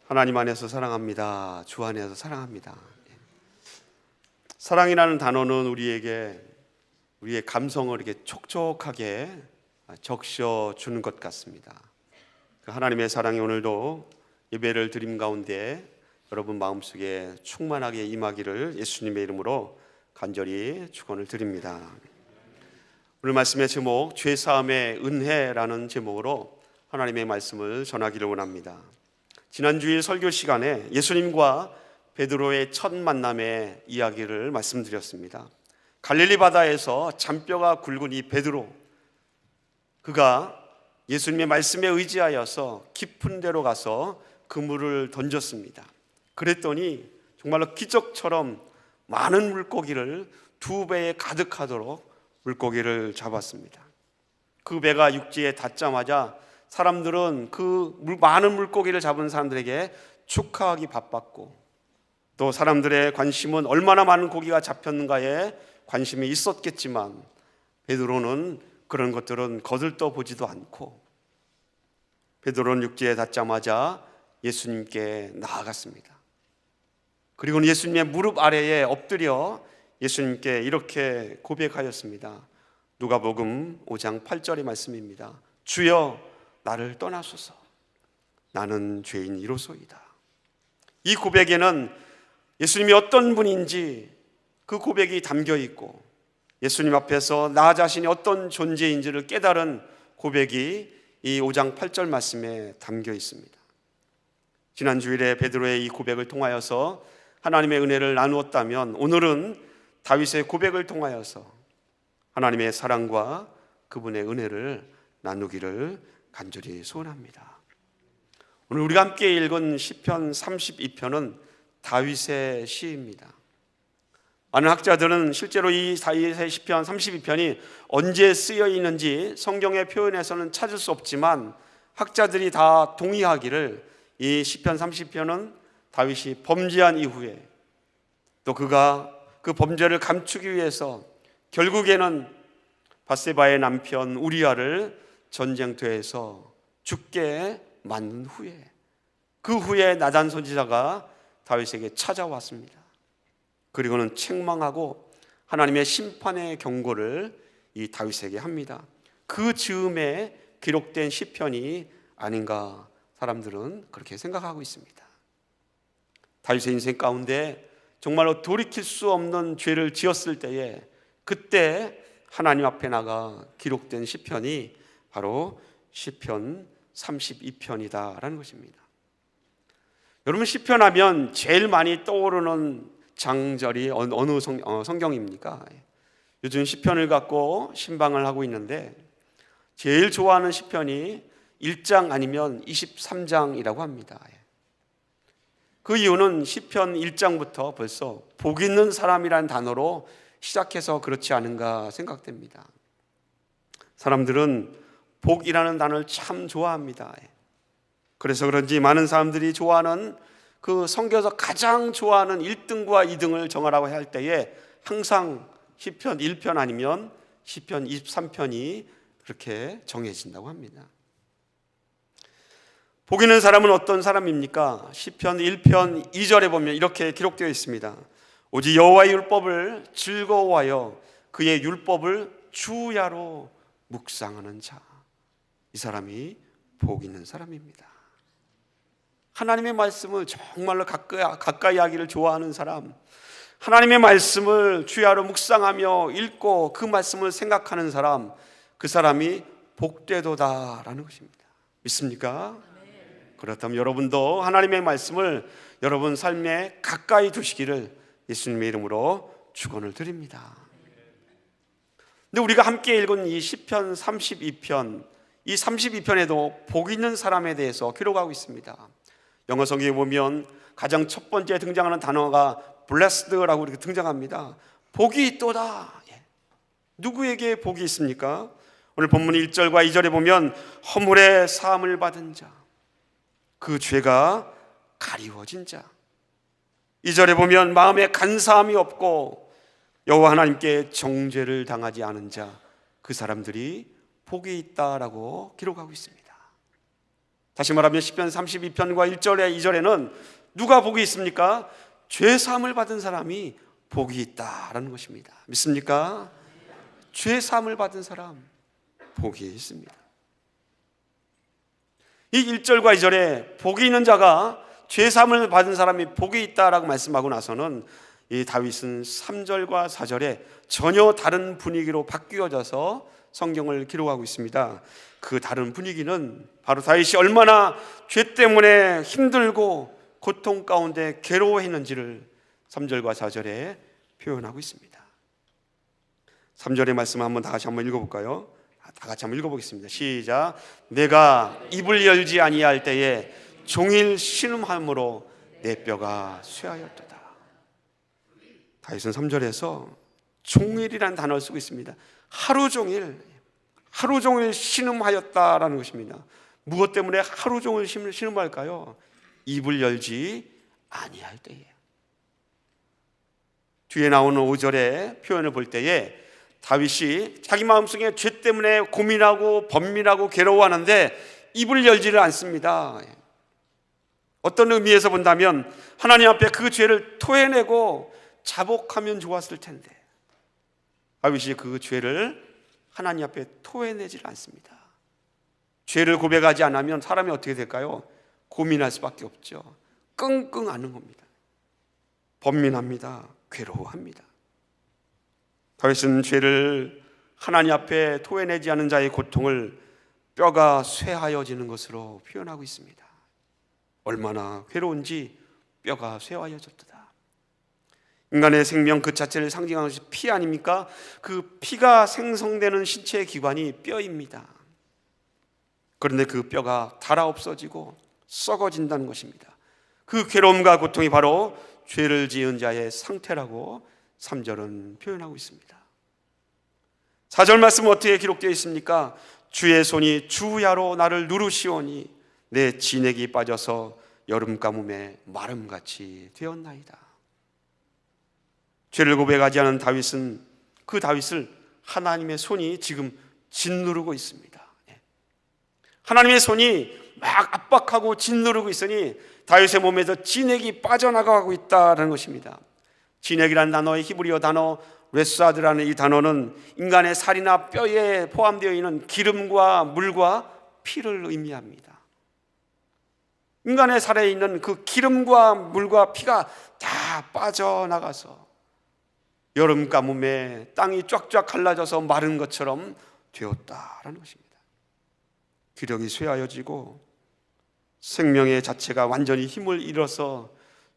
하나님 안에서 사랑합니다. 주 안에서 사랑합니다. 사랑이라는 단어는 우리에게 우리의 감성을 이렇게 촉촉하게 적셔 주는 것 같습니다. 하나님의 사랑이 오늘도 예배를 드림 가운데 여러분 마음속에 충만하게 임하기를 예수님의 이름으로 간절히 축원을 드립니다. 오늘 말씀의 제목 죄사함의 은혜라는 제목으로 하나님의 말씀을 전하기를 원합니다. 지난 주일 설교 시간에 예수님과 베드로의 첫 만남의 이야기를 말씀드렸습니다. 갈릴리 바다에서 잔뼈가 굵은 이 베드로, 그가 예수님의 말씀에 의지하여서 깊은 데로 가서 그물을 던졌습니다. 그랬더니 정말로 기적처럼 많은 물고기를 2배에 가득하도록 물고기를 잡았습니다. 그 배가 육지에 닿자마자 사람들은 그 많은 물고기를 잡은 사람들에게 축하하기 바빴고, 또 사람들의 관심은 얼마나 많은 고기가 잡혔는가에 관심이 있었겠지만 베드로는 그런 것들은 거들떠 보지도 않고 베드로는 육지에 닿자마자 예수님께 나아갔습니다. 그리고 예수님의 무릎 아래에 엎드려 예수님께 이렇게 고백하였습니다. 누가복음 5장 8절의 말씀입니다. 주여 나를 떠나소서, 나는 죄인이로소이다. 이 고백에는 예수님이 어떤 분인지 그 고백이 담겨 있고, 예수님 앞에서 나 자신이 어떤 존재인지를 깨달은 고백이 이 5장 8절 말씀에 담겨 있습니다. 지난 주일에 베드로의 이 고백을 통하여서 하나님의 은혜를 나누었다면, 오늘은 다윗의 고백을 통하여서 하나님의 사랑과 그분의 은혜를 나누기를 간절히 소원합니다. 오늘 우리가 함께 읽은 시편 32편은 다윗의 시입니다. 많은 학자들은 실제로 이 다윗의 시편 32편이 언제 쓰여 있는지 성경의 표현에서는 찾을 수 없지만, 학자들이 다 동의하기를 이 시편 30편은 다윗이 범죄한 이후에, 또 그가 그 범죄를 감추기 위해서 결국에는 밧세바의 남편 우리아를 전쟁터에서 죽게 만든 후에, 그 후에 나단 선지자가 다윗에게 찾아왔습니다. 그리고는 책망하고 하나님의 심판의 경고를 이 다윗에게 합니다. 그 즈음에 기록된 시편이 아닌가 사람들은 그렇게 생각하고 있습니다. 다윗의 인생 가운데 정말로 돌이킬 수 없는 죄를 지었을 때에, 그때 하나님 앞에 나가 기록된 시편이 바로 시편 32편이다라는 것입니다. 여러분, 시편하면 제일 많이 떠오르는 장절이 어느 성경입니까? 요즘 시편을 갖고 신방을 하고 있는데 제일 좋아하는 시편이 1장 아니면 23장이라고 합니다. 그 이유는 시편 1장부터 벌써 복 있는 사람이라는 단어로 시작해서 그렇지 않은가 생각됩니다. 사람들은 복이라는 단어를 참 좋아합니다. 그래서 그런지 많은 사람들이 좋아하는 그 성경에서 가장 좋아하는 1등과 2등을 정하라고 할 때에 항상 시편 1편 아니면 시편 23편이 그렇게 정해진다고 합니다. 복 있는 사람은 어떤 사람입니까? 시편 1편 2절에 보면 이렇게 기록되어 있습니다. 오직 여호와의 율법을 즐거워하여 그의 율법을 주야로 묵상하는 자, 이 사람이 복 있는 사람입니다. 하나님의 말씀을 정말로 가까이 하기를 좋아하는 사람, 하나님의 말씀을 주야로 묵상하며 읽고 그 말씀을 생각하는 사람, 그 사람이 복되도다라는 것입니다. 믿습니까? 그렇다면 여러분도 하나님의 말씀을 여러분 삶에 가까이 두시기를 예수님의 이름으로 축원을 드립니다. 근데 우리가 함께 읽은 이 시편 32편, 이 32편에도 복 있는 사람에 대해서 기록하고 있습니다. 영어 성경에 보면 가장 첫 번째 등장하는 단어가 blessed라고 이렇게 등장합니다. 복이 있도다. 누구에게 복이 있습니까? 오늘 본문 1절과 2절에 보면 허물의 사함을 받은 자, 그 죄가 가리워진 자. 2절에 보면 마음에 간사함이 없고 여호와 하나님께 정죄를 당하지 않은 자, 그 사람들이 복이 있다라고 기록하고 있습니다. 다시 말하면 시편 32편과 1절에 2절에는 누가 복이 있습니까? 죄 사함을 받은 사람이 복이 있다라는 것입니다. 믿습니까? 죄 사함을 받은 사람 복이 있습니다. 이 1절과 2절에 복이 있는 자가 죄 사함을 받은 사람이 복이 있다라고 말씀하고 나서는 이 다윗은 3절과 4절에 전혀 다른 분위기로 바뀌어져서 성경을 기록하고 있습니다. 그 다른 분위기는 바로 다윗이 얼마나 죄 때문에 힘들고 고통 가운데 괴로워했는지를 3절과 4절에 표현하고 있습니다. 3절의 말씀 한번 다 같이 한번 읽어볼까요? 다 같이 한번 읽어보겠습니다. 시작. 내가 입을 열지 아니할 때에 종일 신음함으로 내 뼈가 쇠하였도다. 다윗은 3절에서 종일이라는 단어를 쓰고 있습니다. 하루 종일 신음하였다라는 것입니다. 무엇 때문에 하루 종일 신음할까요? 입을 열지 아니할 때에. 뒤에 나오는 5절의 표현을 볼 때에 다윗이 자기 마음속에 죄 때문에 고민하고 번민하고 괴로워하는데 입을 열지를 않습니다. 어떤 의미에서 본다면 하나님 앞에 그 죄를 토해내고 자복하면 좋았을 텐데 다윗이 그 죄를 하나님 앞에 토해내질 않습니다. 죄를 고백하지 않으면 사람이 어떻게 될까요? 고민할 수밖에 없죠. 끙끙 앓는 겁니다. 번민합니다. 괴로워합니다. 다윗은 죄를 하나님 앞에 토해내지 않은 자의 고통을 뼈가 쇠하여지는 것으로 표현하고 있습니다. 얼마나 괴로운지 뼈가 쇠하여졌다. 인간의 생명 그 자체를 상징하는 것이 피 아닙니까? 그 피가 생성되는 신체의 기관이 뼈입니다. 그런데 그 뼈가 닳아 없어지고 썩어진다는 것입니다. 그 괴로움과 고통이 바로 죄를 지은 자의 상태라고 3절은 표현하고 있습니다. 4절 말씀은 어떻게 기록되어 있습니까? 주의 손이 주야로 나를 누르시오니 내 진액이 빠져서 여름 가뭄에 마름같이 되었나이다. 죄를 고백하지 않은 다윗은 그 다윗을 하나님의 손이 지금 짓누르고 있습니다. 하나님의 손이 막 압박하고 짓누르고 있으니 다윗의 몸에서 진액이 빠져나가고 있다는 것입니다. 진액이라는 단어의 히브리어 단어 레사드라는 이 단어는 인간의 살이나 뼈에 포함되어 있는 기름과 물과 피를 의미합니다. 인간의 살에 있는 그 기름과 물과 피가 다 빠져나가서 여름 가뭄에 땅이 쫙쫙 갈라져서 마른 것처럼 되었다라는 것입니다. 기력이 쇠하여지고 생명의 자체가 완전히 힘을 잃어서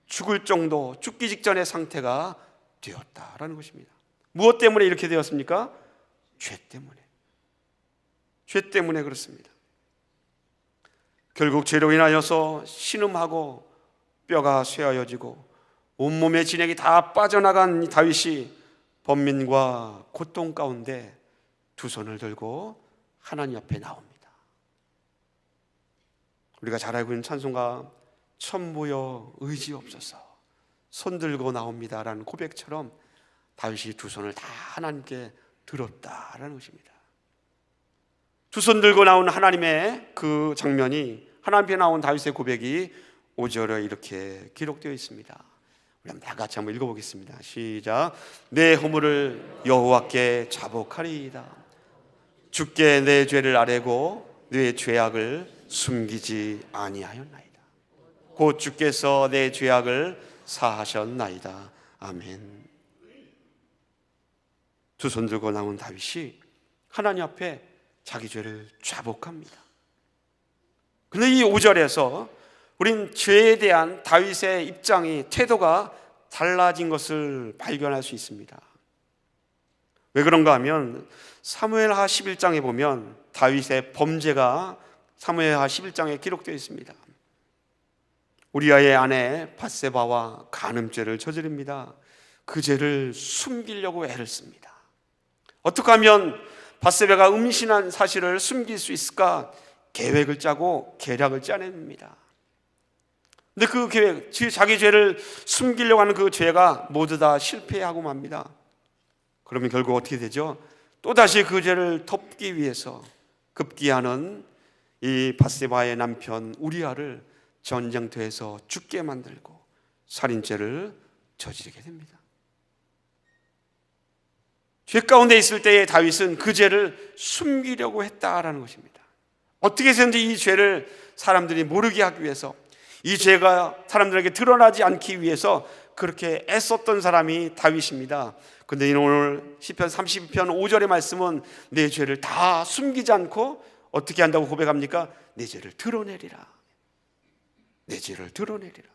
죽을 정도, 죽기 직전의 상태가 되었다라는 것입니다. 무엇 때문에 이렇게 되었습니까? 죄 때문에. 죄 때문에 그렇습니다. 결국 죄로 인하여서 신음하고 뼈가 쇠하여지고 온몸의 진액이 다 빠져나간 다윗이 번민과 고통 가운데 두 손을 들고 하나님 앞에 나옵니다. 우리가 잘 알고 있는 찬송가 천부여 의지없어서 손 들고 나옵니다라는 고백처럼 다윗이 두 손을 다 하나님께 들었다라는 것입니다. 두 손 들고 나온 하나님의 그 장면이 하나님 앞에 나온 다윗의 고백이 5절에 이렇게 기록되어 있습니다. 우리 다 같이 한번 읽어보겠습니다. 시작. 내 허물을 여호와께 자복하리이다. 주께 내 죄를 아뢰고 내 죄악을 숨기지 아니하였나이다. 곧 주께서 내 죄악을 사하셨나이다. 아멘. 두 손 들고 나온 다윗이 하나님 앞에 자기 죄를 자복합니다. 그런데 이 5절에서 우린 죄에 대한 다윗의 입장이, 태도가 달라진 것을 발견할 수 있습니다. 왜 그런가 하면 사무엘하 11장에 보면 다윗의 범죄가 사무엘하 11장에 기록되어 있습니다. 우리아의 아내 밧세바와 간음죄를 저지릅니다. 그 죄를 숨기려고 애를 씁니다. 어떻게 하면 밧세바가 음신한 사실을 숨길 수 있을까 계획을 짜고 계략을 짜냅니다. 근데 그 계획, 자기 죄를 숨기려고 하는 그 죄가 모두 다 실패하고 맙니다. 그러면 결국 어떻게 되죠? 또다시 그 죄를 덮기 위해서 급기야는 이 바세바의 남편 우리아를 전쟁터에서 죽게 만들고 살인죄를 저지르게 됩니다. 죄 가운데 있을 때의 다윗은 그 죄를 숨기려고 했다라는 것입니다. 어떻게 해서든지 이 죄를 사람들이 모르게 하기 위해서, 이 죄가 사람들에게 드러나지 않기 위해서 그렇게 애썼던 사람이 다윗입니다. 근데 오늘 시편 32편 5절의 말씀은 내 죄를 다 숨기지 않고 어떻게 한다고 고백합니까? 내 죄를 드러내리라. 내 죄를 드러내리라.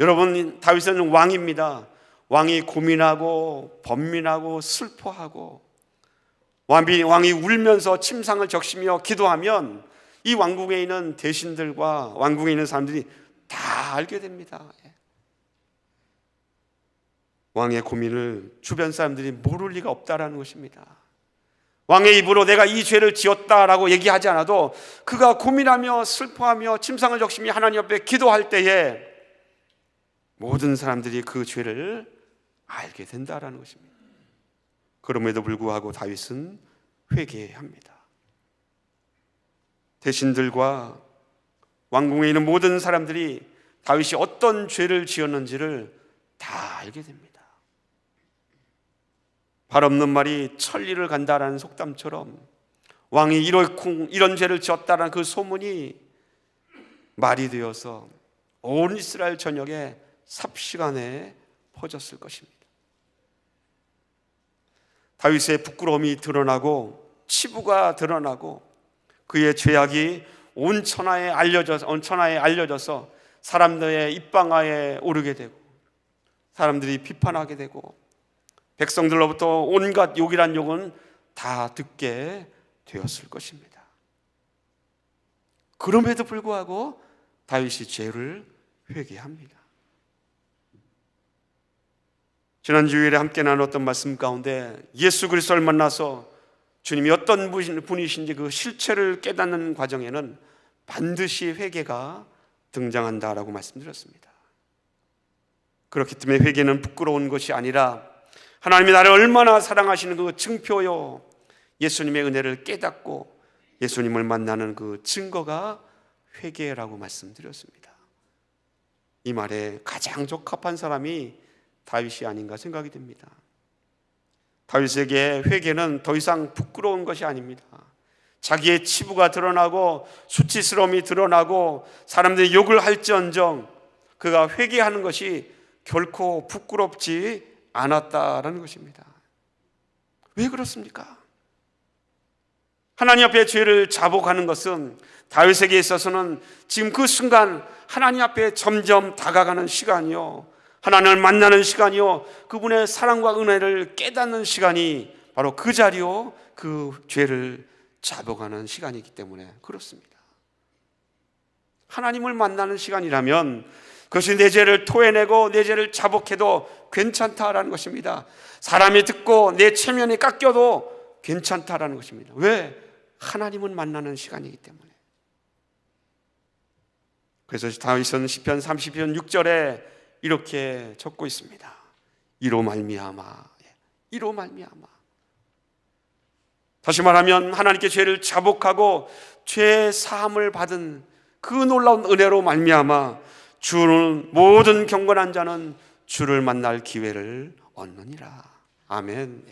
여러분, 다윗은 왕입니다. 왕이 고민하고 번민하고 슬퍼하고 왕이 울면서 침상을 적시며 기도하면 이 왕궁에 있는 대신들과 왕궁에 있는 사람들이 다 알게 됩니다. 왕의 고민을 주변 사람들이 모를 리가 없다라는 것입니다. 왕의 입으로 내가 이 죄를 지었다라고 얘기하지 않아도 그가 고민하며 슬퍼하며 침상을 적시며 하나님 앞에 기도할 때에 모든 사람들이 그 죄를 알게 된다라는 것입니다. 그럼에도 불구하고 다윗은 회개합니다. 대신들과 왕궁에 있는 모든 사람들이 다윗이 어떤 죄를 지었는지를 다 알게 됩니다. 발 없는 말이 천리를 간다라는 속담처럼 왕이 이런 죄를 지었다라는 그 소문이 말이 되어서 온 이스라엘 전역에 삽시간에 퍼졌을 것입니다. 다윗의 부끄러움이 드러나고 치부가 드러나고 그의 죄악이 온 천하에 알려져서 사람들의 입방아에 오르게 되고 사람들이 비판하게 되고 백성들로부터 온갖 욕이란 욕은 다 듣게 되었을 것입니다. 그럼에도 불구하고 다윗이 죄를 회개합니다. 지난 주일에 함께 나눴던 말씀 가운데 예수 그리스도를 만나서 주님이 어떤 분이신지 그 실체를 깨닫는 과정에는 반드시 회개가 등장한다라고 말씀드렸습니다. 그렇기 때문에 회개는 부끄러운 것이 아니라 하나님이 나를 얼마나 사랑하시는 그 증표요, 예수님의 은혜를 깨닫고 예수님을 만나는 그 증거가 회개라고 말씀드렸습니다. 이 말에 가장 적합한 사람이 다윗이 아닌가 생각이 됩니다. 다윗에게 회개는 더 이상 부끄러운 것이 아닙니다. 자기의 치부가 드러나고 수치스러움이 드러나고 사람들이 욕을 할지언정 그가 회개하는 것이 결코 부끄럽지 않았다라는 것입니다. 왜 그렇습니까? 하나님 앞에 죄를 자복하는 것은 다윗에게 있어서는 지금 그 순간 하나님 앞에 점점 다가가는 시간이요, 하나님을 만나는 시간이요, 그분의 사랑과 은혜를 깨닫는 시간이 바로 그 자리요, 그 죄를 자복하는 시간이기 때문에 그렇습니다. 하나님을 만나는 시간이라면 그것이 내 죄를 토해내고 내 죄를 자복해도 괜찮다라는 것입니다. 사람이 듣고 내 체면이 깎여도 괜찮다라는 것입니다. 왜? 하나님을 만나는 시간이기 때문에. 그래서 다윗은 시편 30편 6절에 이렇게 적고 있습니다. 이로 말미암아. 다시 말하면 하나님께 죄를 자복하고 죄 사함을 받은 그 놀라운 은혜로 말미암아 주는 모든 경건한 자는 주를 만날 기회를 얻느니라. 아멘.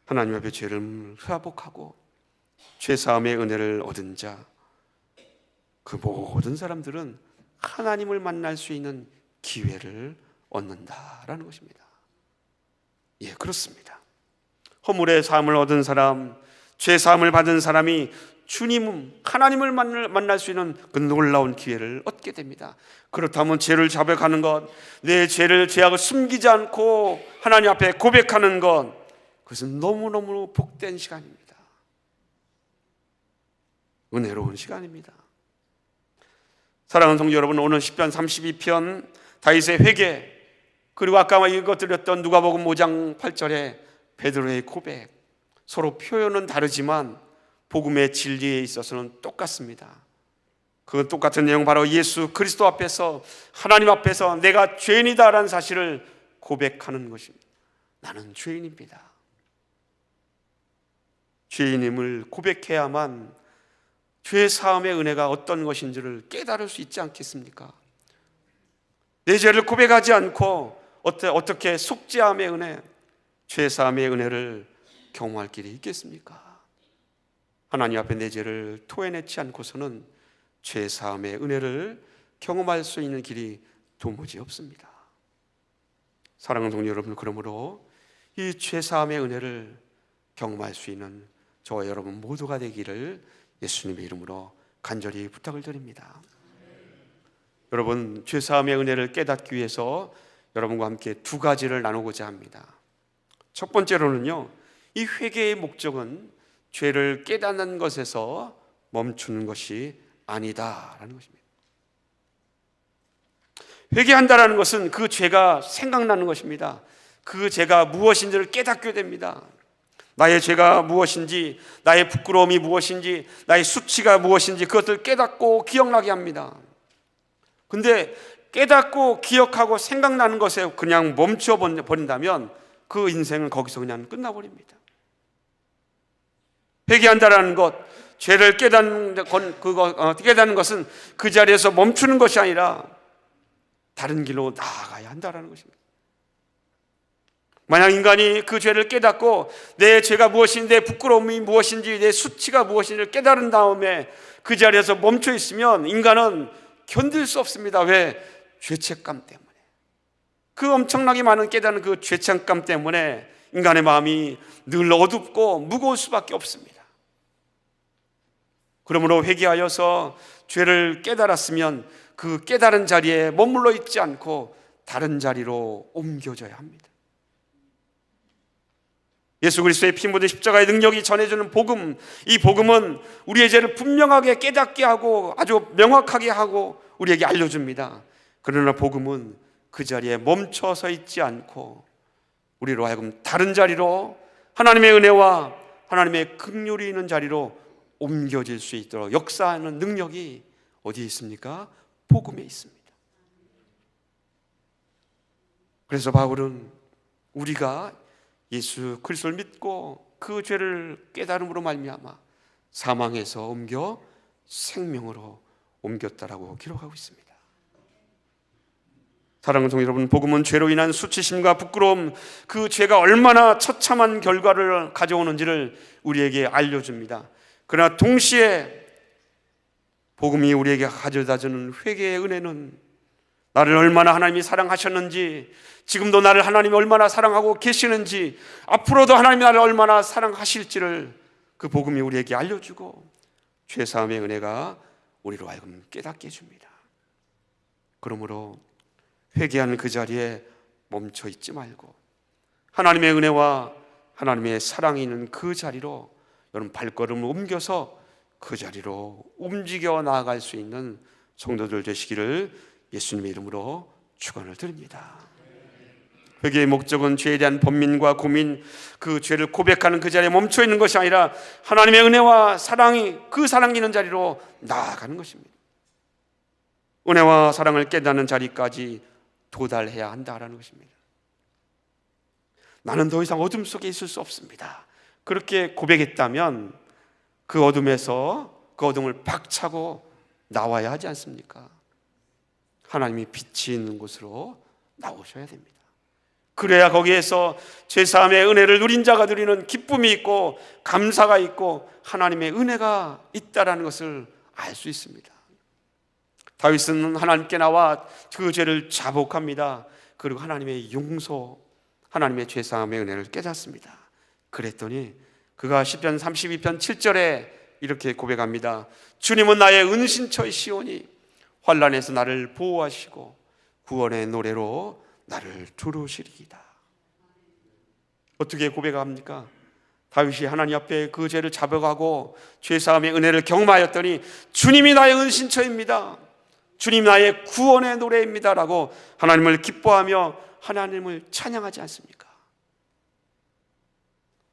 하나님 앞에 죄를 회복하고 죄 사함의 은혜를 얻은 자, 그 모든 사람들은 하나님을 만날 수 있는 기회를 얻는다라는 것입니다. 예, 그렇습니다. 허물의 사함을 얻은 사람, 죄 사함을 받은 사람이 하나님을 만날 수 있는 그 놀라운 기회를 얻게 됩니다. 그렇다면 죄를 자백하는 것, 내 죄악을 숨기지 않고 하나님 앞에 고백하는 것, 그것은 너무너무 복된 시간입니다. 은혜로운 시간입니다. 사랑하는 성도 여러분, 오늘 시편 32편 다윗의 회개, 그리고 아까 읽어드렸던 누가복음 5장 8절의 베드로의 고백, 서로 표현은 다르지만 복음의 진리에 있어서는 똑같습니다. 그 똑같은 내용, 바로 예수 그리스도 앞에서, 하나님 앞에서 내가 죄인이다라는 사실을 고백하는 것입니다. 나는 죄인입니다. 죄인임을 고백해야만 죄 사함의 은혜가 어떤 것인지를 깨달을 수 있지 않겠습니까? 내 죄를 고백하지 않고 어떻게 속죄함의 은혜, 죄 사함의 은혜를 경험할 길이 있겠습니까? 하나님 앞에 내 죄를 토해내지 않고서는 죄 사함의 은혜를 경험할 수 있는 길이 도무지 없습니다. 사랑하는 동료 여러분, 그러므로 이 죄 사함의 은혜를 경험할 수 있는 저와 여러분 모두가 되기를 예수님의 이름으로 간절히 부탁을 드립니다. 여러분, 죄 사함의 은혜를 깨닫기 위해서 여러분과 함께 두 가지를 나누고자 합니다. 첫 번째로는요, 이 회개의 목적은 죄를 깨닫는 것에서 멈추는 것이 아니다라는 것입니다. 회개한다라는 것은 그 죄가 생각나는 것입니다. 그 죄가 무엇인지를 깨닫게 됩니다. 나의 죄가 무엇인지, 나의 부끄러움이 무엇인지, 나의 수치가 무엇인지 그것을 깨닫고 기억나게 합니다. 근데 깨닫고 기억하고 생각나는 것에 그냥 멈춰버린다면 그 인생은 거기서 그냥 끝나버립니다. 회개한다라는 것, 죄를 깨닫는 것은 그 자리에서 멈추는 것이 아니라 다른 길로 나아가야 한다는 것입니다. 만약 인간이 그 죄를 깨닫고 내 죄가 무엇인지, 내 부끄러움이 무엇인지, 내 수치가 무엇인지를 깨달은 다음에 그 자리에서 멈춰 있으면 인간은 견딜 수 없습니다. 왜? 죄책감 때문에. 그 엄청나게 많은 깨닫는 그 죄책감 때문에 인간의 마음이 늘 어둡고 무거울 수밖에 없습니다. 그러므로 회개하여서 죄를 깨달았으면 그 깨달은 자리에 머물러 있지 않고 다른 자리로 옮겨져야 합니다. 예수 그리스도의 피 묻은 십자가의 능력이 전해주는 복음, 이 복음은 우리의 죄를 분명하게 깨닫게 하고 아주 명확하게 하고 우리에게 알려줍니다. 그러나 복음은 그 자리에 멈춰서 있지 않고 우리로 하여금 다른 자리로, 하나님의 은혜와 하나님의 긍휼이 있는 자리로 옮겨질 수 있도록 역사하는 능력이 어디에 있습니까? 복음에 있습니다. 그래서 바울은 우리가 예수 그리스도를 믿고 그 죄를 깨달음으로 말미암아 사망에서 옮겨 생명으로 옮겼다라고 기록하고 있습니다. 사랑하는 성도 여러분, 복음은 죄로 인한 수치심과 부끄러움, 그 죄가 얼마나 처참한 결과를 가져오는지를 우리에게 알려줍니다. 그러나 동시에 복음이 우리에게 가져다주는 회개의 은혜는 나를 얼마나 하나님이 사랑하셨는지, 지금도 나를 하나님이 얼마나 사랑하고 계시는지, 앞으로도 하나님이 나를 얼마나 사랑하실지를 그 복음이 우리에게 알려주고 죄사함의 은혜가 우리로 하여금 깨닫게 해줍니다. 그러므로 회개하는 그 자리에 멈춰 있지 말고 하나님의 은혜와 하나님의 사랑이 있는 그 자리로 여러분 발걸음을 옮겨서 그 자리로 움직여 나아갈 수 있는 성도들 되시기를 예수님의 이름으로 축원을 드립니다. 회개의 목적은 죄에 대한 번민과 고민, 그 죄를 고백하는 그 자리에 멈춰 있는 것이 아니라 하나님의 은혜와 사랑이, 그 사랑이 있는 자리로 나아가는 것입니다. 은혜와 사랑을 깨닫는 자리까지 도달해야 한다라는 것입니다. 나는 더 이상 어둠 속에 있을 수 없습니다. 그렇게 고백했다면 그 어둠에서 그 어둠을 박차고 나와야 하지 않습니까? 하나님이 빛이 있는 곳으로 나오셔야 됩니다. 그래야 거기에서 죄사함의 은혜를 누린 자가 누리는 기쁨이 있고 감사가 있고 하나님의 은혜가 있다라는 것을 알 수 있습니다. 다윗은 하나님께 나와 그 죄를 자복합니다. 그리고 하나님의 용서, 하나님의 죄사함의 은혜를 깨닫습니다. 그랬더니 그가 시편 32편 7절에 이렇게 고백합니다. 주님은 나의 은신처이시오니 환난에서 나를 보호하시고 구원의 노래로 나를 두루시리이다. 어떻게 고백합니까? 다윗이 하나님 앞에 그 죄를 자복하고 죄사함의 은혜를 경험하였더니 주님이 나의 은신처입니다, 주님 나의 구원의 노래입니다 라고 하나님을 기뻐하며 하나님을 찬양하지 않습니까?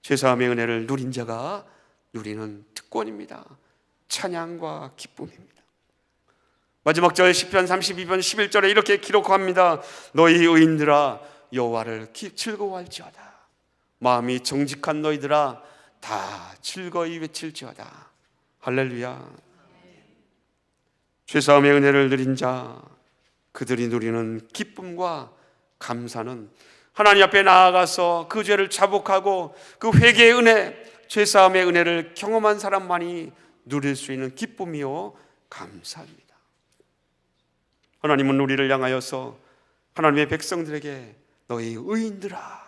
죄사함의 은혜를 누린 자가 누리는 특권입니다. 찬양과 기쁨입니다. 마지막 절 시편 32편 11절에 이렇게 기록합니다. 너희 의인들아 여호와를 즐거워할지어다. 마음이 정직한 너희들아 다 즐거이 외칠지어다. 할렐루야. 죄사함의 은혜를 누린 자, 그들이 누리는 기쁨과 감사는 하나님 앞에 나아가서 그 죄를 자복하고 그 회개의 은혜, 죄사함의 은혜를 경험한 사람만이 누릴 수 있는 기쁨이요 감사입니다. 하나님은 우리를 향하여서 하나님의 백성들에게 너희 의인들아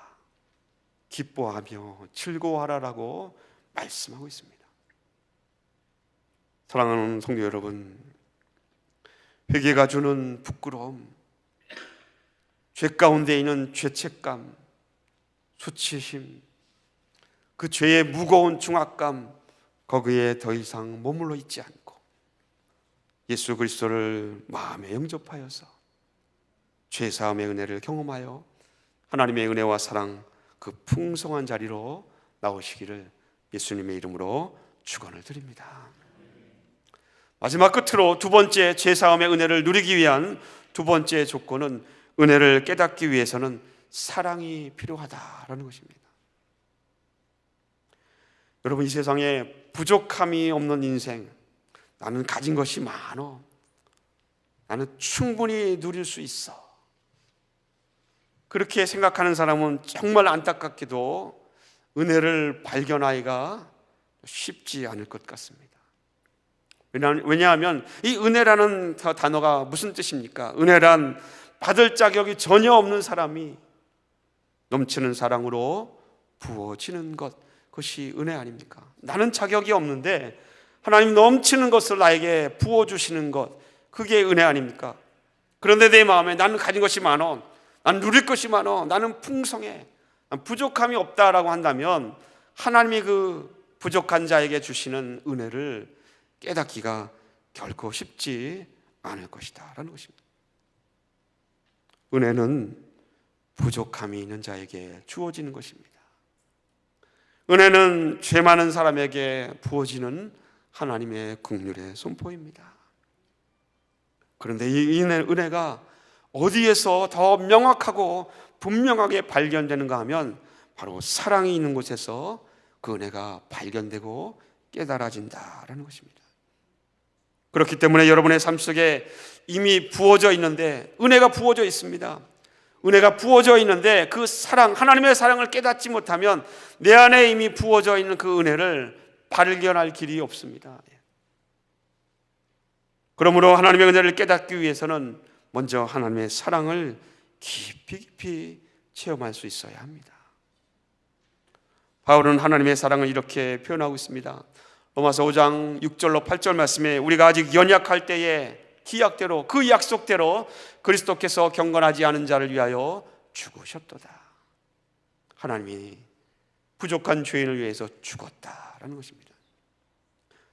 기뻐하며 즐거워하라라고 말씀하고 있습니다. 사랑하는 성도 여러분, 회개가 주는 부끄러움, 죄 가운데 있는 죄책감, 수치심, 그 죄의 무거운 중압감, 거기에 더 이상 머물러 있지 않고 예수 그리스도를 마음에 영접하여서 죄사함의 은혜를 경험하여 하나님의 은혜와 사랑, 그 풍성한 자리로 나오시기를 예수님의 이름으로 축원을 드립니다. 마지막 끝으로 두 번째 죄사함의 은혜를 누리기 위한 두 번째 조건은, 은혜를 깨닫기 위해서는 사랑이 필요하다라는 것입니다. 여러분, 이 세상에 부족함이 없는 인생, 나는 가진 것이 많어, 나는 충분히 누릴 수 있어, 그렇게 생각하는 사람은 정말 안타깝게도 은혜를 발견하기가 쉽지 않을 것 같습니다. 왜냐하면 이 은혜라는 단어가 무슨 뜻입니까? 은혜란 받을 자격이 전혀 없는 사람이 넘치는 사랑으로 부어지는 것, 그것이 은혜 아닙니까? 나는 자격이 없는데 하나님 넘치는 것을 나에게 부어주시는 것, 그게 은혜 아닙니까? 그런데 내 마음에 나는 가진 것이 많어, 나는 누릴 것이 많어, 나는 풍성해, 난 부족함이 없다라고 한다면 하나님이 그 부족한 자에게 주시는 은혜를 깨닫기가 결코 쉽지 않을 것이다 라는 것입니다. 은혜는 부족함이 있는 자에게 주어지는 것입니다. 은혜는 죄 많은 사람에게 부어지는 하나님의 긍휼의 선포입니다. 그런데 이 은혜가 어디에서 더 명확하고 분명하게 발견되는가 하면 바로 사랑이 있는 곳에서 그 은혜가 발견되고 깨달아진다라는 것입니다. 그렇기 때문에 여러분의 삶 속에 이미 부어져 있는데, 은혜가 부어져 있습니다. 은혜가 부어져 있는데 그 사랑, 하나님의 사랑을 깨닫지 못하면 내 안에 이미 부어져 있는 그 은혜를 발견할 길이 없습니다. 그러므로 하나님의 은혜를 깨닫기 위해서는 먼저 하나님의 사랑을 깊이 체험할 수 있어야 합니다. 바울은 하나님의 사랑을 이렇게 표현하고 있습니다. 로마서 5장 6절로 8절 말씀에, 우리가 아직 연약할 때에 기약대로, 그 약속대로 그리스도께서 경건하지 않은 자를 위하여 죽으셨도다. 하나님이 부족한 죄인을 위해서 죽었다라는 것입니다.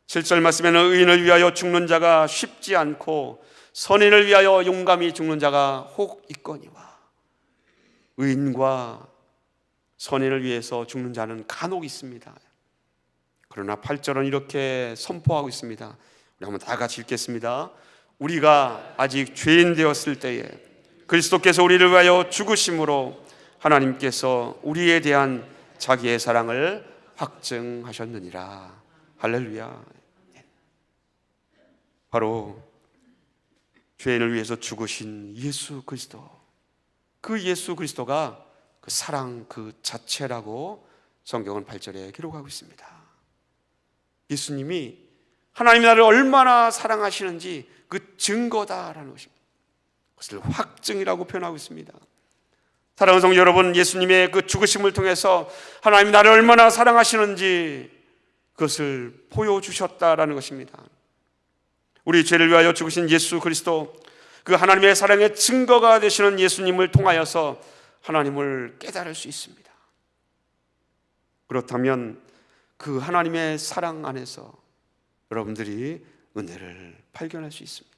7절 말씀에는 의인을 위하여 죽는 자가 쉽지 않고 선인을 위하여 용감히 죽는 자가 혹 있거니와. 의인과 선인을 위해서 죽는 자는 간혹 있습니다. 그러나 8절은 이렇게 선포하고 있습니다. 우리 한번 다 같이 읽겠습니다. 우리가 아직 죄인 되었을 때에 그리스도께서 우리를 위하여 죽으심으로 하나님께서 우리에 대한 자기의 사랑을 확증하셨느니라. 할렐루야. 바로 죄인을 위해서 죽으신 예수 그리스도, 그 예수 그리스도가 그 사랑 그 자체라고 성경은 8절에 기록하고 있습니다. 예수님이 하나님이 나를 얼마나 사랑하시는지 그 증거다라는 것입니다. 그것을 확증이라고 표현하고 있습니다. 사랑하는 성도 여러분, 예수님의 그 죽으심을 통해서 하나님이 나를 얼마나 사랑하시는지 그것을 보여주셨다라는 것입니다. 우리 죄를 위하여 죽으신 예수 그리스도, 그 하나님의 사랑의 증거가 되시는 예수님을 통하여서 하나님을 깨달을 수 있습니다. 그렇다면 그 하나님의 사랑 안에서 여러분들이 은혜를 발견할 수 있습니다.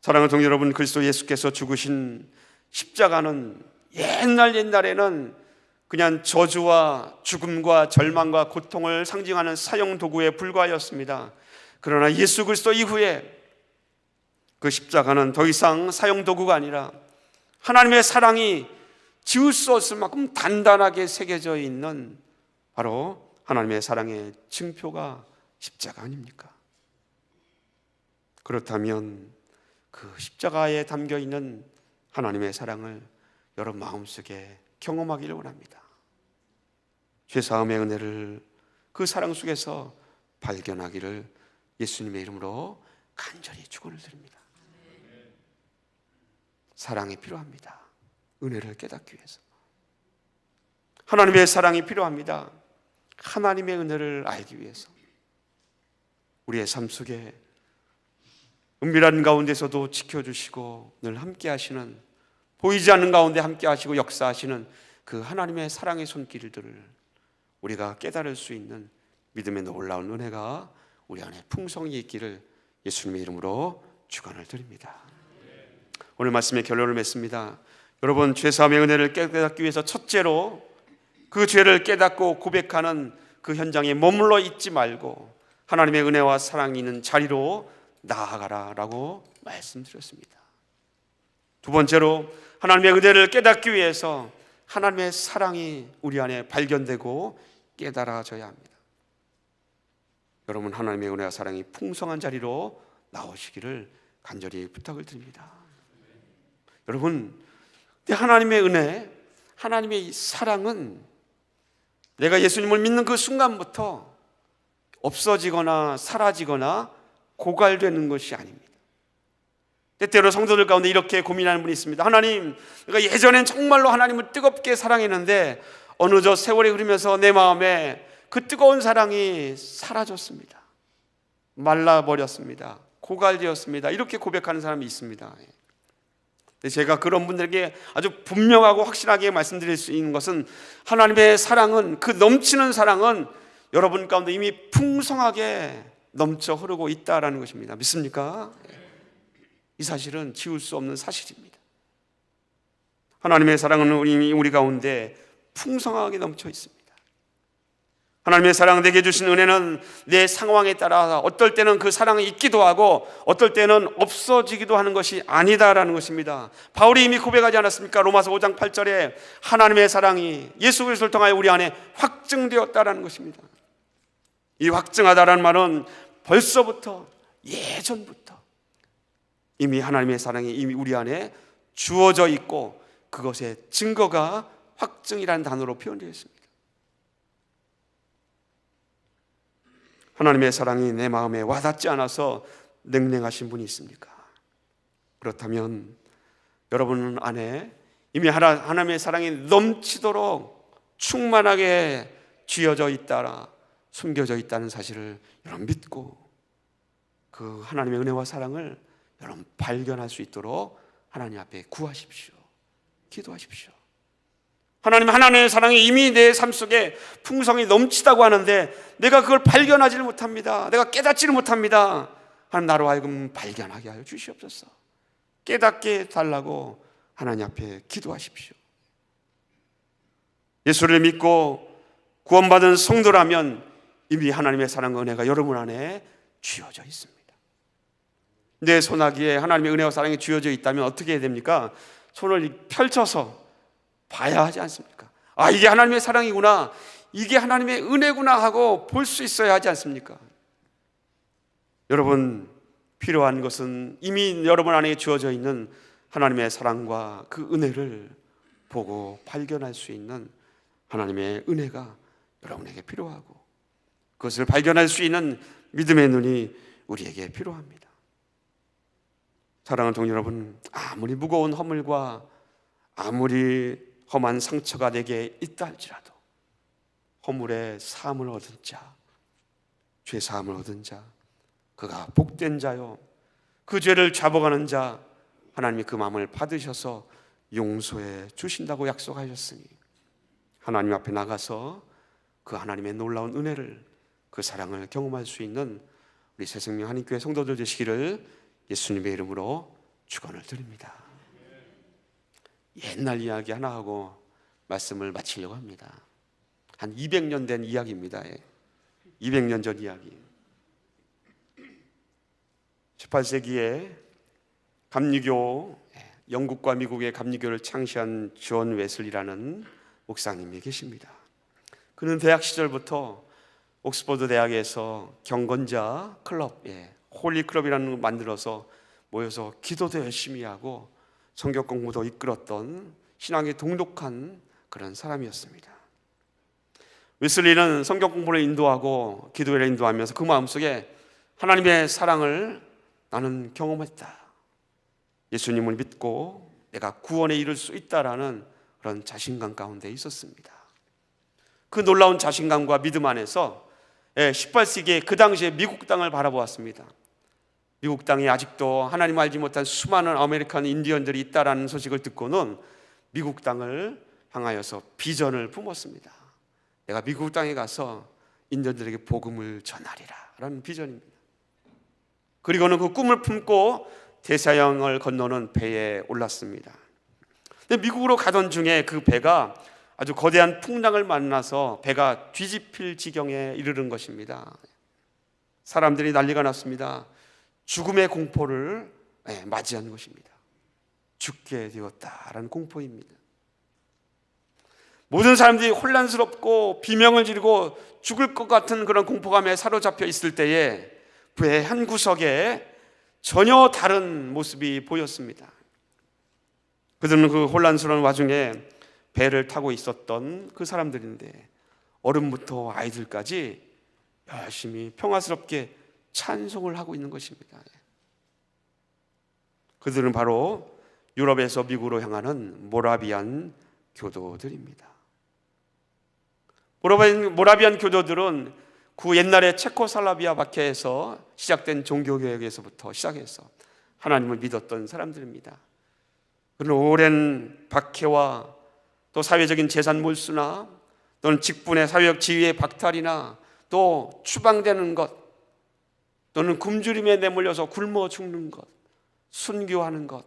사랑하는 성도 여러분, 그리스도 예수께서 죽으신 십자가는 옛날에는 그냥 저주와 죽음과 절망과 고통을 상징하는 사형 도구에 불과하였습니다. 그러나 예수 그리스도 이후에 그 십자가는 더 이상 사형 도구가 아니라 하나님의 사랑이 지울 수 없을 만큼 단단하게 새겨져 있는 바로 하나님의 사랑의 증표가 십자가 아닙니까? 그렇다면 그 십자가에 담겨 있는 하나님의 사랑을 여러분 마음속에 경험하기를 원합니다. 죄사함의 은혜를 그 사랑 속에서 발견하기를 예수님의 이름으로 간절히 축원을 드립니다. 사랑이 필요합니다. 은혜를 깨닫기 위해서. 하나님의 사랑이 필요합니다. 하나님의 은혜를 알기 위해서. 우리의 삶 속에 은밀한 가운데서도 지켜주시고 늘 함께 하시는, 보이지 않는 가운데 함께 하시고 역사하시는 그 하나님의 사랑의 손길들을 우리가 깨달을 수 있는 믿음의 놀라운 은혜가 우리 안에 풍성히 있기를 예수님의 이름으로 축원을 드립니다. 오늘 말씀의 결론을 맺습니다. 여러분, 죄사함의 은혜를 깨닫기 위해서 첫째로 그 죄를 깨닫고 고백하는 그 현장에 머물러 있지 말고 하나님의 은혜와 사랑이 있는 자리로 나아가라라고 말씀드렸습니다. 두 번째로 하나님의 은혜를 깨닫기 위해서 하나님의 사랑이 우리 안에 발견되고 깨달아져야 합니다. 여러분, 하나님의 은혜와 사랑이 풍성한 자리로 나오시기를 간절히 부탁을 드립니다. 여러분, 하나님의 은혜, 하나님의 사랑은 내가 예수님을 믿는 그 순간부터 없어지거나 사라지거나 고갈되는 것이 아닙니다. 때때로 성도들 가운데 이렇게 고민하는 분이 있습니다. 하나님, 내가 예전엔 정말로 하나님을 뜨겁게 사랑했는데 어느덧 세월이 흐르면서 내 마음에 그 뜨거운 사랑이 사라졌습니다. 말라버렸습니다. 고갈되었습니다. 이렇게 고백하는 사람이 있습니다. 제가 그런 분들에게 아주 분명하고 확실하게 말씀드릴 수 있는 것은 하나님의 사랑은, 그 넘치는 사랑은 여러분 가운데 이미 풍성하게 넘쳐 흐르고 있다라는 것입니다. 믿습니까? 이 사실은 지울 수 없는 사실입니다. 하나님의 사랑은 이미 우리 가운데 풍성하게 넘쳐 있습니다. 하나님의 사랑, 내게 주신 은혜는 내 상황에 따라 어떨 때는 그 사랑이 있기도 하고 어떨 때는 없어지기도 하는 것이 아니다라는 것입니다. 바울이 이미 고백하지 않았습니까? 로마서 5장 8절에 하나님의 사랑이 예수 그리스도를 통하여 우리 안에 확증되었다라는 것입니다. 이 확증하다라는 말은 벌써부터, 예전부터 이미 하나님의 사랑이 이미 우리 안에 주어져 있고 그것의 증거가 확증이라는 단어로 표현되어 있습니다. 하나님의 사랑이 내 마음에 와닿지 않아서 냉랭하신 분이 있습니까? 그렇다면 여러분 안에 이미 하나님의 사랑이 넘치도록 충만하게 쥐어져 있다, 숨겨져 있다는 사실을 여러분 믿고 그 하나님의 은혜와 사랑을 여러분 발견할 수 있도록 하나님 앞에 구하십시오. 기도하십시오. 하나님의 사랑이 이미 내 삶 속에 풍성히 넘치다고 하는데 내가 그걸 발견하지를 못합니다. 내가 깨닫지를 못합니다. 하나님, 나로 하여금 발견하게 하여 주시옵소서. 깨닫게 달라고 하나님 앞에 기도하십시오. 예수를 믿고 구원받은 성도라면 이미 하나님의 사랑과 은혜가 여러분 안에 쥐어져 있습니다. 내 손아귀에 하나님의 은혜와 사랑이 쥐어져 있다면 어떻게 해야 됩니까? 손을 펼쳐서 봐야 하지 않습니까? 아, 이게 하나님의 사랑이구나, 이게 하나님의 은혜구나 하고 볼 수 있어야 하지 않습니까? 여러분, 필요한 것은 이미 여러분 안에 주어져 있는 하나님의 사랑과 그 은혜를 보고 발견할 수 있는 하나님의 은혜가 여러분에게 필요하고 그것을 발견할 수 있는 믿음의 눈이 우리에게 필요합니다. 사랑하는 동료 여러분, 아무리 무거운 허물과 아무리 험한 상처가 내게 있다 할지라도 허물의 사함을 얻은 자, 죄 사함을 얻은 자, 그가 복된 자요, 그 죄를 잡아가는 자, 하나님이 그 마음을 받으셔서 용서해 주신다고 약속하셨으니 하나님 앞에 나가서 그 하나님의 놀라운 은혜를, 그 사랑을 경험할 수 있는 우리 새생명 한인교회 성도들 되시기를 예수님의 이름으로 축원을 드립니다. 옛날 이야기 하나 하고 말씀을 마치려고 합니다. 한 200년 된 이야기입니다. 200년 전 이야기. 18세기에 감리교 영국과 미국의 감리교를 창시한 존 웨슬리라는 목사님이 계십니다. 그는 대학 시절부터 옥스퍼드 대학에서 경건자 클럽, 홀리 클럽이라는 걸 만들어서 모여서 기도도 열심히 하고 성경 공부도 이끌었던 신앙에 동독한 그런 사람이었습니다. 웨슬리는 성경 공부를 인도하고 기도를 인도하면서 그 마음속에 하나님의 사랑을 나는 경험했다, 예수님을 믿고 내가 구원에 이를 수 있다라는 그런 자신감 가운데 있었습니다. 그 놀라운 자신감과 믿음 안에서 18세기에 그 당시에 미국 땅을 바라보았습니다. 미국 땅에 아직도 하나님 알지 못한 수많은 아메리칸 인디언들이 있다라는 소식을 듣고는 미국 땅을 향하여서 비전을 품었습니다. 내가 미국 땅에 가서 인디언들에게 복음을 전하리라 라는 비전입니다. 그리고는 그 꿈을 품고 대서양을 건너는 배에 올랐습니다. 근데 미국으로 가던 중에 그 배가 아주 거대한 풍랑을 만나서 배가 뒤집힐 지경에 이르는 것입니다. 사람들이 난리가 났습니다. 죽음의 공포를 맞이한 것입니다. 죽게 되었다라는 공포입니다. 모든 사람들이 혼란스럽고 비명을 지르고 죽을 것 같은 그런 공포감에 사로잡혀 있을 때에 배 한 구석에 전혀 다른 모습이 보였습니다. 그들은 그 혼란스러운 와중에 배를 타고 있었던 그 사람들인데 어른부터 아이들까지 열심히 평화스럽게 찬송을 하고 있는 것입니다. 그들은 바로 유럽에서 미국으로 향하는 모라비안 교도들입니다. 모라비안 교도들은 그 옛날에 체코슬라비아 박해에서 시작된 종교개혁에서부터 시작해서 하나님을 믿었던 사람들입니다. 그런 오랜 박해와 또 사회적인 재산 몰수나 또는 직분의 사회적 지위의 박탈이나 또 추방되는 것 또는 굶주림에 내몰려서 굶어 죽는 것, 순교하는 것,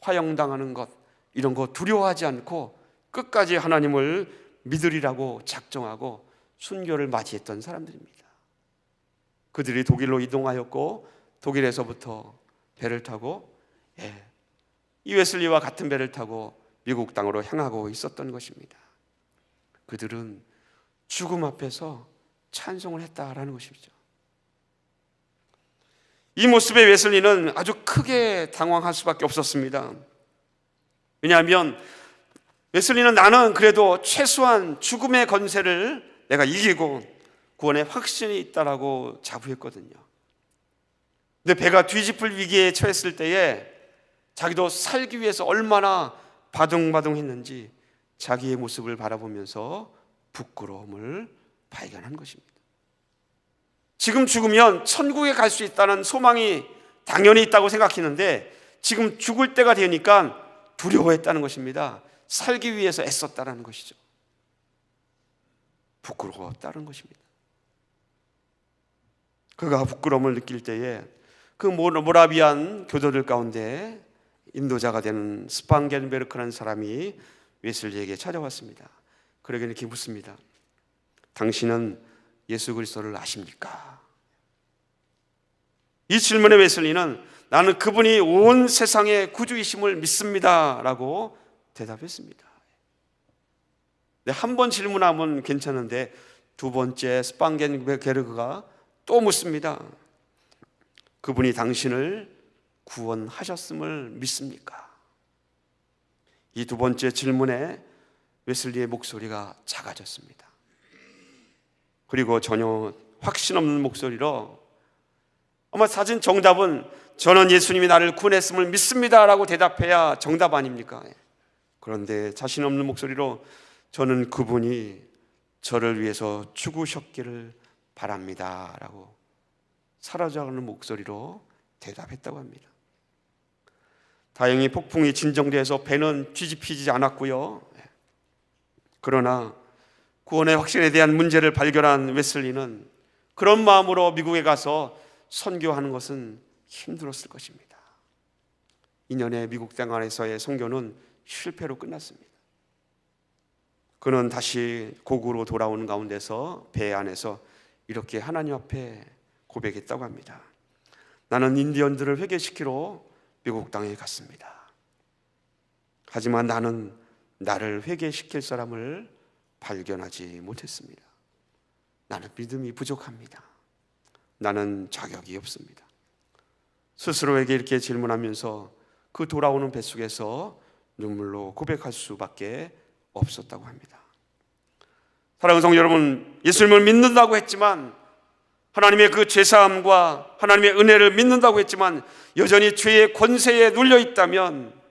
화형당하는 것, 이런 거 두려워하지 않고 끝까지 하나님을 믿으리라고 작정하고 순교를 맞이했던 사람들입니다. 그들이 독일로 이동하였고 독일에서부터 배를 타고 이 웨슬리와 같은 배를 타고 미국 땅으로 향하고 있었던 것입니다. 그들은 죽음 앞에서 찬송을 했다라는 것이죠. 이 모습에 웨슬리는 아주 크게 당황할 수밖에 없었습니다. 왜냐하면 웨슬리는 나는 그래도 최소한 죽음의 권세를 내가 이기고 구원의 확신이 있다라고 자부했거든요. 근데 배가 뒤집힐 위기에 처했을 때에 자기도 살기 위해서 얼마나 바둥바둥했는지 자기의 모습을 바라보면서 부끄러움을 발견한 것입니다. 지금 죽으면 천국에 갈 수 있다는 소망이 당연히 있다고 생각했는데 지금 죽을 때가 되니까 두려워했다는 것입니다. 살기 위해서 애썼다는 것이죠. 부끄러웠다는 것입니다. 그가 부끄러움을 느낄 때에 그 모라비안 교도들 가운데 인도자가 되는 스판겐베르크라는 사람이 웨슬리에게 찾아왔습니다. 그러기는 이렇게 묻습니다. 당신은 예수 그리스도를 아십니까? 이 질문에 웨슬리는 나는 그분이 온 세상의 구주이심을 믿습니다 라고 대답했습니다. 한 번 질문하면 괜찮은데 두 번째 스판겐베르크가 또 묻습니다. 그분이 당신을 구원하셨음을 믿습니까? 이 두 번째 질문에 웨슬리의 목소리가 작아졌습니다. 그리고 전혀 확신 없는 목소리로 아마 사진 정답은 저는 예수님이 나를 구원했음을 믿습니다 라고 대답해야 정답 아닙니까? 그런데 자신 없는 목소리로 저는 그분이 저를 위해서 죽으셨기를 바랍니다 라고 사라져가는 목소리로 대답했다고 합니다. 다행히 폭풍이 진정돼서 배는 뒤집히지 않았고요. 그러나 구원의 확신에 대한 문제를 발견한 웨슬리는 그런 마음으로 미국에 가서 선교하는 것은 힘들었을 것입니다. 2년의 미국 땅 안에서의 선교는 실패로 끝났습니다. 그는 다시 고국으로 돌아오는 가운데서 배 안에서 이렇게 하나님 앞에 고백했다고 합니다. 나는 인디언들을 회개시키러 미국 땅에 갔습니다. 하지만 나는 나를 회개시킬 사람을 발견하지 못했습니다. 나는 믿음이 부족합니다. 나는 자격이 없습니다. 스스로에게 이렇게 질문하면서 그 돌아오는 뱃속에서 눈물로 고백할 수밖에 없었다고 합니다. 사랑하는 성도 여러분, 예수님을 믿는다고 했지만, 하나님의 그 죄사함과 하나님의 은혜를 믿는다고 했지만 여전히 죄의 권세에 눌려 있다면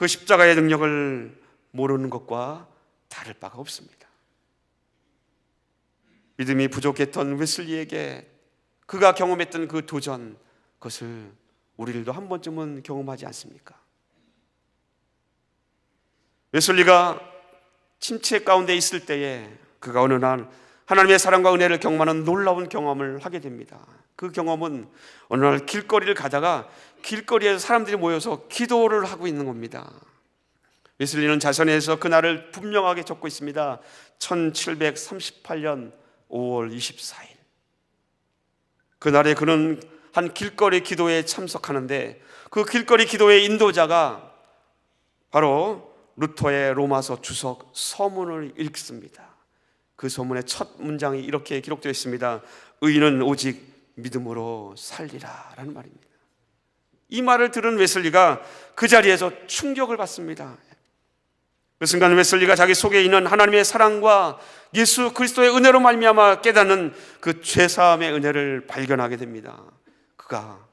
그 십자가의 능력을 모르는 것과 다를 바가 없습니다. 믿음이 부족했던 웨슬리에게 그가 경험했던 그 도전, 그것을 우리들도 한 번쯤은 경험하지 않습니까? 웨슬리가 침체 가운데 있을 때에 그가 어느 날 하나님의 사랑과 은혜를 경험하는 놀라운 경험을 하게 됩니다. 그 경험은 어느 날 길거리를 가다가 길거리에서 사람들이 모여서 기도를 하고 있는 겁니다. 웨슬리는 자선에서 그날을 분명하게 적고 있습니다. 1738년 5월 24일. 그날에 그는 한 길거리 기도에 참석하는데 그 길거리 기도의 인도자가 바로 루터의 로마서 주석 서문을 읽습니다. 그 서문의 첫 문장이 이렇게 기록되어 있습니다. 의인은 오직 믿음으로 살리라 라는 말입니다. 이 말을 들은 웨슬리가 그 자리에서 충격을 받습니다. 그 순간 웨슬리가 자기 속에 있는 하나님의 사랑과 예수 그리스도의 은혜로 말미암아 깨닫는 그 죄사함의 은혜를 발견하게 됩니다. 그가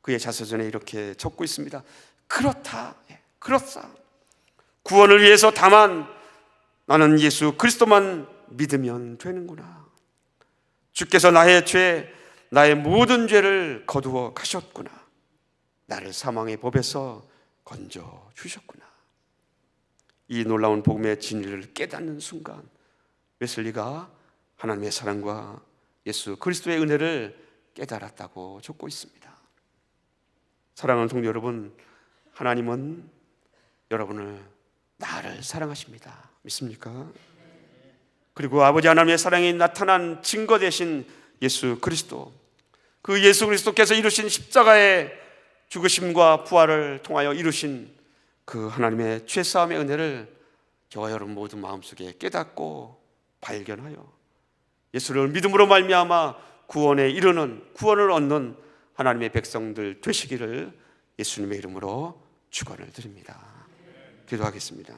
그의 자서전에 이렇게 적고 있습니다. 그렇다, 그렇다. 구원을 위해서 다만 나는 예수 그리스도만 믿으면 되는구나. 주께서 나의 죄, 나의 모든 죄를 거두어 가셨구나. 나를 사망의 법에서 건져 주셨구나. 이 놀라운 복음의 진리를 깨닫는 순간 웨슬리가 하나님의 사랑과 예수 그리스도의 은혜를 깨달았다고 적고 있습니다. 사랑하는 성도 여러분, 하나님은 여러분을 나를 사랑하십니다. 믿습니까? 그리고 아버지 하나님의 사랑이 나타난 증거 되신 예수 그리스도, 그 예수 그리스도께서 이루신 십자가의 죽으심과 부활을 통하여 이루신 그 하나님의 죄사함의 은혜를 저와 여러분 모두 마음속에 깨닫고 발견하여 예수를 믿음으로 말미암아 구원에 이르는, 구원을 얻는 하나님의 백성들 되시기를 예수님의 이름으로 축원을 드립니다. 기도하겠습니다.